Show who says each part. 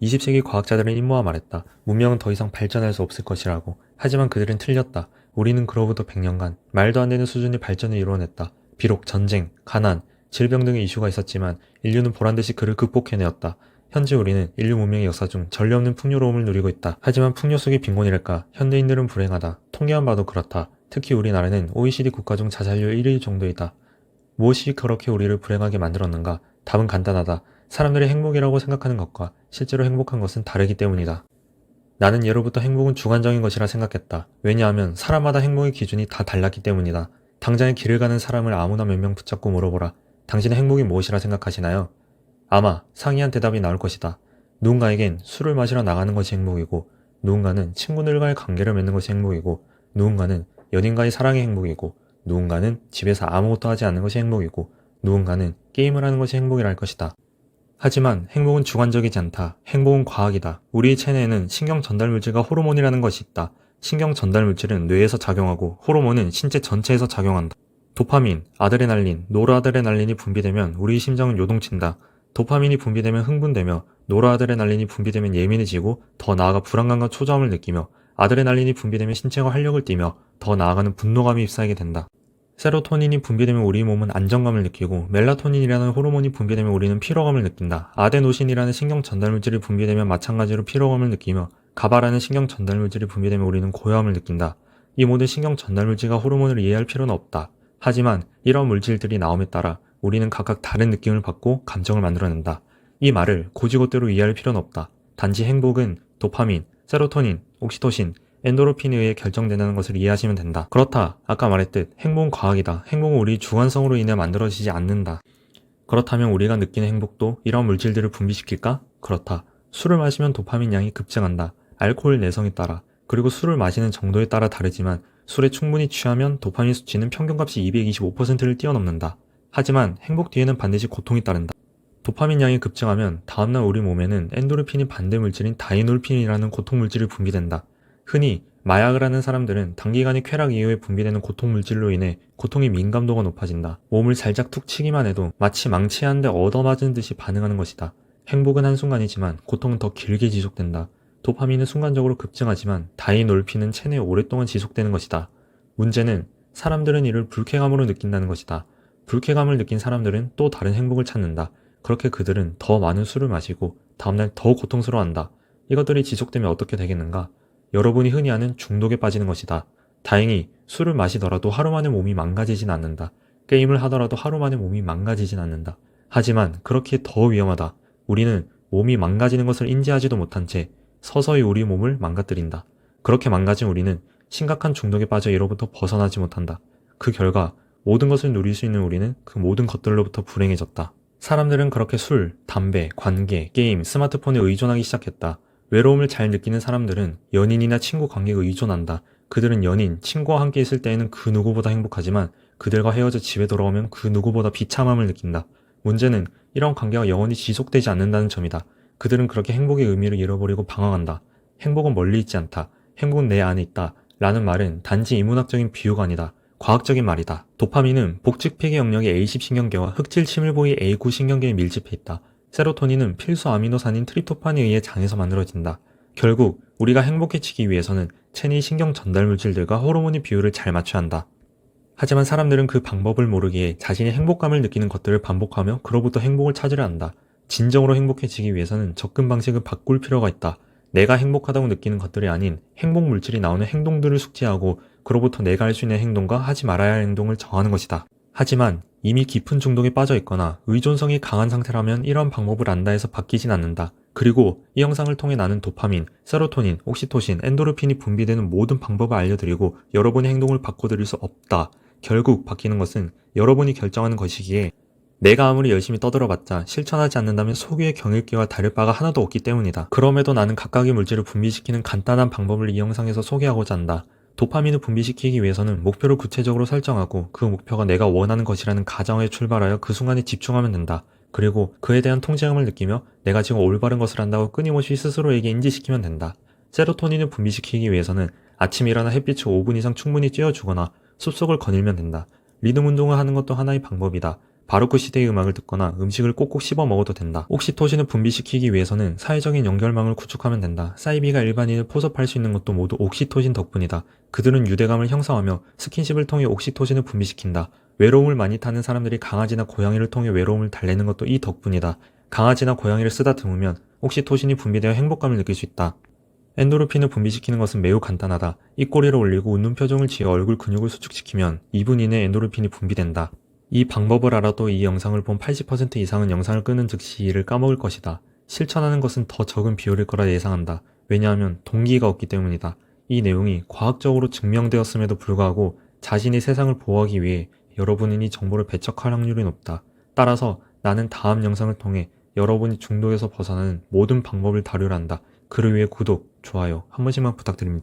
Speaker 1: 20세기 과학자들은 임모와 말했다. 문명은 더 이상 발전할 수 없을 것이라고. 하지만 그들은 틀렸다. 우리는 그로부터 100년간 말도 안 되는 수준의 발전을 이뤄냈다. 비록 전쟁, 가난, 질병 등의 이슈가 있었지만 인류는 보란듯이 그를 극복해내었다. 현재 우리는 인류 문명의 역사 중 전례 없는 풍요로움을 누리고 있다. 하지만 풍요 속의 빈곤이랄까? 현대인들은 불행하다. 통계만 봐도 그렇다. 특히 우리나라는 OECD 국가 중 자살률 1위 정도이다. 무엇이 그렇게 우리를 불행하게 만들었는가? 답은 간단하다. 사람들이 행복이라고 생각하는 것과 실제로 행복한 것은 다르기 때문이다. 나는 예로부터 행복은 주관적인 것이라 생각했다. 왜냐하면 사람마다 행복의 기준이 다 달랐기 때문이다. 당장에 길을 가는 사람을 아무나 몇 명 붙잡고 물어보라. 당신의 행복이 무엇이라 생각하시나요? 아마 상이한 대답이 나올 것이다. 누군가에겐 술을 마시러 나가는 것이 행복이고, 누군가는 친구들과의 관계를 맺는 것이 행복이고, 누군가는 연인과의 사랑이 행복이고, 누군가는 집에서 아무것도 하지 않는 것이 행복이고, 누군가는 게임을 하는 것이 행복이라 할 것이다. 하지만 행복은 주관적이지 않다. 행복은 과학이다. 우리의 체내에는 신경 전달 물질과 호르몬이라는 것이 있다. 신경 전달 물질은 뇌에서 작용하고 호르몬은 신체 전체에서 작용한다. 도파민, 아드레날린, 노르아드레날린이 분비되면 우리의 심장은 요동친다. 도파민이 분비되면 흥분되며 노르아드레날린이 분비되면 예민해지고 더 나아가 불안감과 초조함을 느끼며 아드레날린이 분비되면 신체가 활력을 띠며 더 나아가는 분노감이 휩싸이게 된다. 세로토닌이 분비되면 우리 몸은 안정감을 느끼고 멜라토닌이라는 호르몬이 분비되면 우리는 피로감을 느낀다. 아데노신이라는 신경 전달 물질이 분비되면 마찬가지로 피로감을 느끼며 가바라는 신경 전달 물질이 분비되면 우리는 고요함을 느낀다. 이 모든 신경 전달 물질과 호르몬을 이해할 필요는 없다. 하지만 이런 물질들이 나옴에 따라 우리는 각각 다른 느낌을 받고 감정을 만들어낸다. 이 말을 고지고대로 이해할 필요는 없다. 단지 행복은 도파민, 세로토닌, 옥시토신, 엔도르핀에 의해 결정된다는 것을 이해하시면 된다. 그렇다. 아까 말했듯 행복은 과학이다. 행복은 우리 주관성으로 인해 만들어지지 않는다. 그렇다면 우리가 느끼는 행복도 이런 물질들을 분비시킬까? 그렇다. 술을 마시면 도파민 양이 급증한다. 알코올 내성에 따라. 그리고 술을 마시는 정도에 따라 다르지만 술에 충분히 취하면 도파민 수치는 평균값이 225%를 뛰어넘는다. 하지만 행복 뒤에는 반드시 고통이 따른다. 도파민 양이 급증하면 다음날 우리 몸에는 엔도르핀이 반대 물질인 다이놀핀이라는 고통 물질이 분비된다. 흔히 마약을 하는 사람들은 단기간의 쾌락 이후에 분비되는 고통 물질로 인해 고통의 민감도가 높아진다. 몸을 살짝 툭 치기만 해도 마치 망치 한 대 얻어맞은 듯이 반응하는 것이다. 행복은 한순간이지만 고통은 더 길게 지속된다. 도파민은 순간적으로 급증하지만 다이놀핀은 체내에 오랫동안 지속되는 것이다. 문제는 사람들은 이를 불쾌감으로 느낀다는 것이다. 불쾌감을 느낀 사람들은 또 다른 행복을 찾는다. 그렇게 그들은 더 많은 술을 마시고 다음날 더 고통스러워한다. 이것들이 지속되면 어떻게 되겠는가? 여러분이 흔히 아는 중독에 빠지는 것이다. 다행히 술을 마시더라도 하루 만에 몸이 망가지진 않는다. 게임을 하더라도 하루 만에 몸이 망가지진 않는다. 하지만 그렇기에 더 위험하다. 우리는 몸이 망가지는 것을 인지하지도 못한 채 서서히 우리 몸을 망가뜨린다. 그렇게 망가진 우리는 심각한 중독에 빠져 이로부터 벗어나지 못한다. 그 결과 모든 것을 누릴 수 있는 우리는 그 모든 것들로부터 불행해졌다. 사람들은 그렇게 술, 담배, 관계, 게임, 스마트폰에 의존하기 시작했다. 외로움을 잘 느끼는 사람들은 연인이나 친구 관계에 의존한다. 그들은 연인, 친구와 함께 있을 때에는 그 누구보다 행복하지만 그들과 헤어져 집에 돌아오면 그 누구보다 비참함을 느낀다. 문제는 이런 관계가 영원히 지속되지 않는다는 점이다. 그들은 그렇게 행복의 의미를 잃어버리고 방황한다. 행복은 멀리 있지 않다. 행복은 내 안에 있다. 라는 말은 단지 인문학적인 비유가 아니다. 과학적인 말이다. 도파민은 복직폐기 영역의 A10 신경계와 흑질 침일부의 A9 신경계에 밀집해 있다. 세로토닌은 필수 아미노산인 트립토판에 의해 장에서 만들어진다. 결국 우리가 행복해지기 위해서는 체내 신경 전달 물질들과 호르몬의 비율을 잘 맞춰야 한다. 하지만 사람들은 그 방법을 모르기에 자신이 행복감을 느끼는 것들을 반복하며 그로부터 행복을 찾으려 한다. 진정으로 행복해지기 위해서는 접근 방식을 바꿀 필요가 있다. 내가 행복하다고 느끼는 것들이 아닌 행복 물질이 나오는 행동들을 숙지하고 그로부터 내가 할 수 있는 행동과 하지 말아야 할 행동을 정하는 것이다. 하지만 이미 깊은 중독에 빠져 있거나 의존성이 강한 상태라면 이런 방법을 안다 해서 바뀌진 않는다. 그리고 이 영상을 통해 나는 도파민, 세로토닌, 옥시토신, 엔도르핀이 분비되는 모든 방법을 알려드리고 여러분의 행동을 바꿔드릴 수 없다. 결국 바뀌는 것은 여러분이 결정하는 것이기에 내가 아무리 열심히 떠들어봤자 실천하지 않는다면 소유의 경읽기와 다를 바가 하나도 없기 때문이다. 그럼에도 나는 각각의 물질을 분비시키는 간단한 방법을 이 영상에서 소개하고자 한다. 도파민을 분비시키기 위해서는 목표를 구체적으로 설정하고 그 목표가 내가 원하는 것이라는 가정에 출발하여 그 순간에 집중하면 된다. 그리고 그에 대한 통제감을 느끼며 내가 지금 올바른 것을 한다고 끊임없이 스스로에게 인지시키면 된다. 세로토닌을 분비시키기 위해서는 아침에 일어나 햇빛을 5분 이상 충분히 쬐어주거나 숲속을 거닐면 된다. 리듬 운동을 하는 것도 하나의 방법이다. 바로크 시대의 음악을 듣거나 음식을 꼭꼭 씹어 먹어도 된다. 옥시토신을 분비시키기 위해서는 사회적인 연결망을 구축하면 된다. 사이비가 일반인을 포섭할 수 있는 것도 모두 옥시토신 덕분이다. 그들은 유대감을 형성하며 스킨십을 통해 옥시토신을 분비시킨다. 외로움을 많이 타는 사람들이 강아지나 고양이를 통해 외로움을 달래는 것도 이 덕분이다. 강아지나 고양이를 쓰다듬으면 옥시토신이 분비되어 행복감을 느낄 수 있다. 엔도르핀을 분비시키는 것은 매우 간단하다. 입꼬리를 올리고 웃는 표정을 지어 얼굴 근육을 수축시키면 2분 이내 엔도르핀이 분비된다. 이 방법을 알아도 이 영상을 본 80% 이상은 영상을 끄는 즉시 이를 까먹을 것이다. 실천하는 것은 더 적은 비율일 거라 예상한다. 왜냐하면 동기가 없기 때문이다. 이 내용이 과학적으로 증명되었음에도 불구하고 자신이 세상을 보호하기 위해 여러분은 이 정보를 배척할 확률이 높다. 따라서 나는 다음 영상을 통해 여러분이 중독에서 벗어나는 모든 방법을 다루려 한다. 그를 위해 구독, 좋아요 한 번씩만 부탁드립니다.